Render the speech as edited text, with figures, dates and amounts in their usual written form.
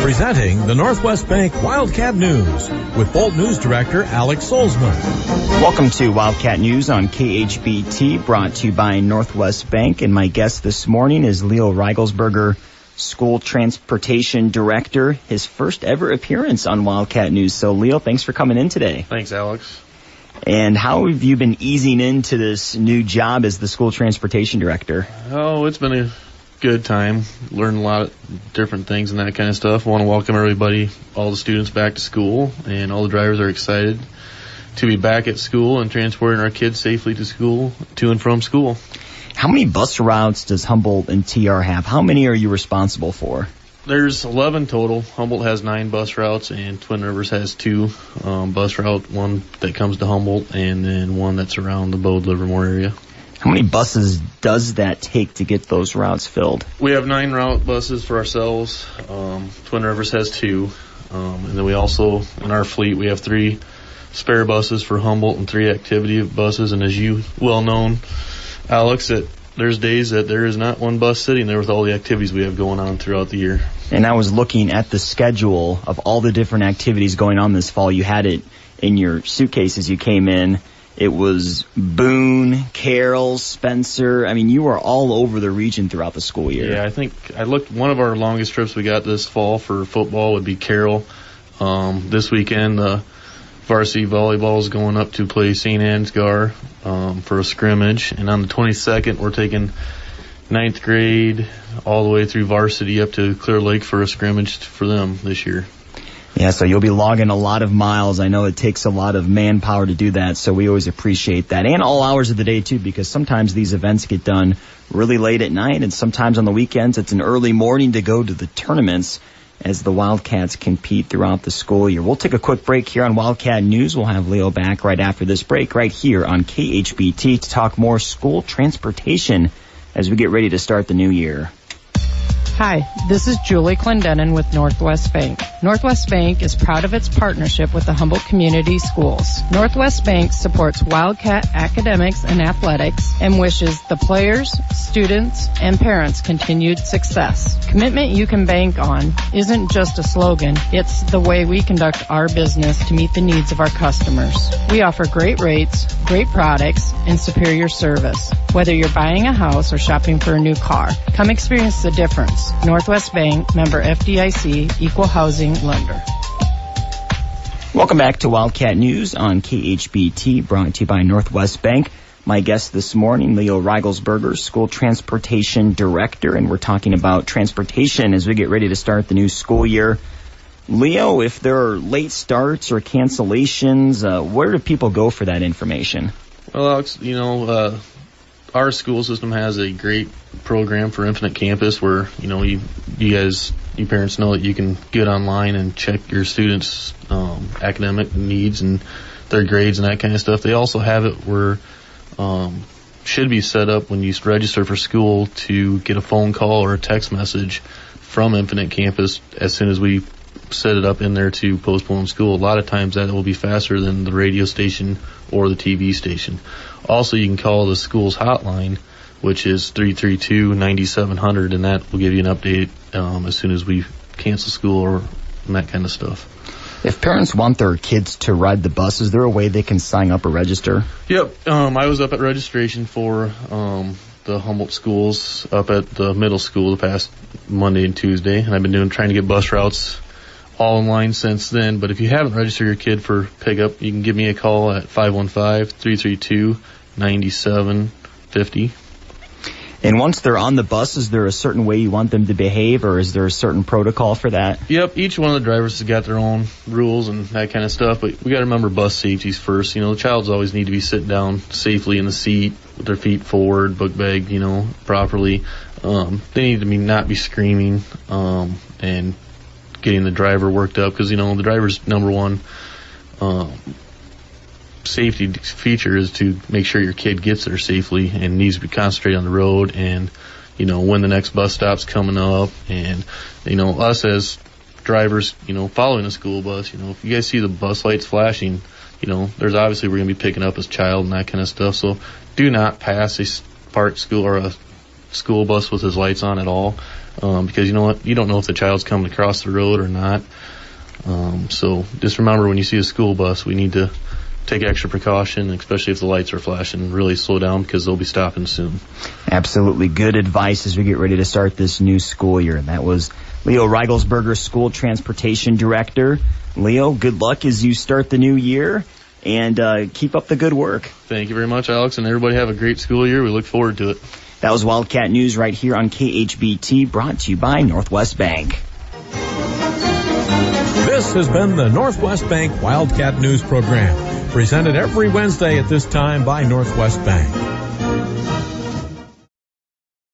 Presenting the Northwest Bank Wildcat News with Bolt News Director Alex Solsma. Welcome to Wildcat News on KHBT, brought to you by Northwest Bank. And my guest this morning is Leo Reigelsberger, School Transportation Director, his first ever appearance on Wildcat News. So, Leo, thanks for coming in today. Thanks, Alex. And how have you been easing into this new job as the School Transportation Director? Oh, it's been a good time. Learned a lot of different things and that kind of stuff. I want to welcome everybody, all the students back to school, and all the drivers are excited to be back at school and transporting our kids safely to school, to and from school. How many bus routes does Humboldt and TR have? How many are you responsible for? There's 11 total. Humboldt has 9 bus routes, and Twin Rivers has 2 bus routes, one that comes to Humboldt and then one that's around the Bode Livermore area. How many buses does that take to get those routes filled? We have 9 route buses for ourselves. Twin Rivers has 2. And then we also, in our fleet, we have 3 spare buses for Humboldt and 3 activity buses. And as you well known, Alex, that there's days that there is not one bus sitting there with all the activities we have going on throughout the year. And I was looking at the schedule of all the different activities going on this fall. You had it in your suitcases you came in. It was Boone, Carroll, Spencer. I mean, you were all over the region throughout the school year. Yeah, I think I looked. One of our longest trips we got this fall for football would be Carroll. This weekend, varsity volleyball is going up to play St. Ansgar for a scrimmage. And on the 22nd, we're taking 9th grade all the way through varsity up to Clear Lake for a scrimmage for them this year. Yeah, so you'll be logging a lot of miles. I know it takes a lot of manpower to do that, so we always appreciate that. And all hours of the day, too, because sometimes these events get done really late at night, and sometimes on the weekends it's an early morning to go to the tournaments as the Wildcats compete throughout the school year. We'll take a quick break here on Wildcat News. We'll have Leo back right after this break right here on KHBT to talk more school transportation as we get ready to start the new year. Hi, this is Julie Clendenin with Northwest Bank. Northwest Bank is proud of its partnership with the Humboldt Community Schools. Northwest Bank supports Wildcat academics and athletics and wishes the players, students, and parents continued success. Commitment you can bank on isn't just a slogan, it's the way we conduct our business to meet the needs of our customers. We offer great rates, great products, and superior service. Whether you're buying a house or shopping for a new car, come experience the difference. Northwest Bank, member FDIC, equal housing lender. Welcome back to Wildcat News on KHBT, brought to you by Northwest Bank. My guest this morning, Leo Reigelsberger, School Transportation Director, and we're talking about transportation as we get ready to start the new school year. Leo, if there are late starts or cancellations, where do people go for that information? Well, Alex, our school system has a great program for Infinite Campus where, you parents know that you can get online and check your students' academic needs and their grades and that kind of stuff. They also have it where should be set up when you register for school to get a phone call or a text message from Infinite Campus as soon as we set it up in there to postpone school. A lot of times that will be faster than the radio station or the TV station. Also, you can call the school's hotline, which is 332-9700, and that will give you an update as soon as we cancel school or that kind of stuff. If parents want their kids to ride the bus, is there a way they can sign up or register? Yep. I was up at registration for the Humboldt schools up at the middle school the past Monday and Tuesday, and I've been trying to get bus routes all online since then. But if you haven't registered your kid for pickup, you can give me a call at 515-332-9750. And once they're on the bus, is there a certain way you want them to behave, or is there a certain protocol for that? Yep, each one of the drivers has got their own rules and that kind of stuff, but we got to remember bus safeties first. The childs always need to be sitting down safely in the seat with their feet forward, book bag, properly. They need to not be screaming and getting the driver worked up, because the driver's number one safety feature is to make sure your kid gets there safely and needs to be concentrated on the road and when the next bus stop's coming up, and us as drivers following a school bus, if you guys see the bus lights flashing, there's obviously we're going to be picking up as child and that kind of stuff. So do not pass a parked school or a school bus with his lights on at all, because you know what? You don't know if the child's coming across the road or not. So just remember, when you see a school bus, we need to take extra precaution, especially if the lights are flashing. Really slow down, because they'll be stopping soon. Absolutely good advice as we get ready to start this new school year. That was Leo Reigelsberger, School Transportation Director. Leo, good luck as you start the new year, and keep up the good work. Thank you very much, Alex, and everybody have a great school year. We look forward to it. That was Wildcat News right here on KHBT, brought to you by Northwest Bank. This has been the Northwest Bank Wildcat News Program, presented every Wednesday at this time by Northwest Bank.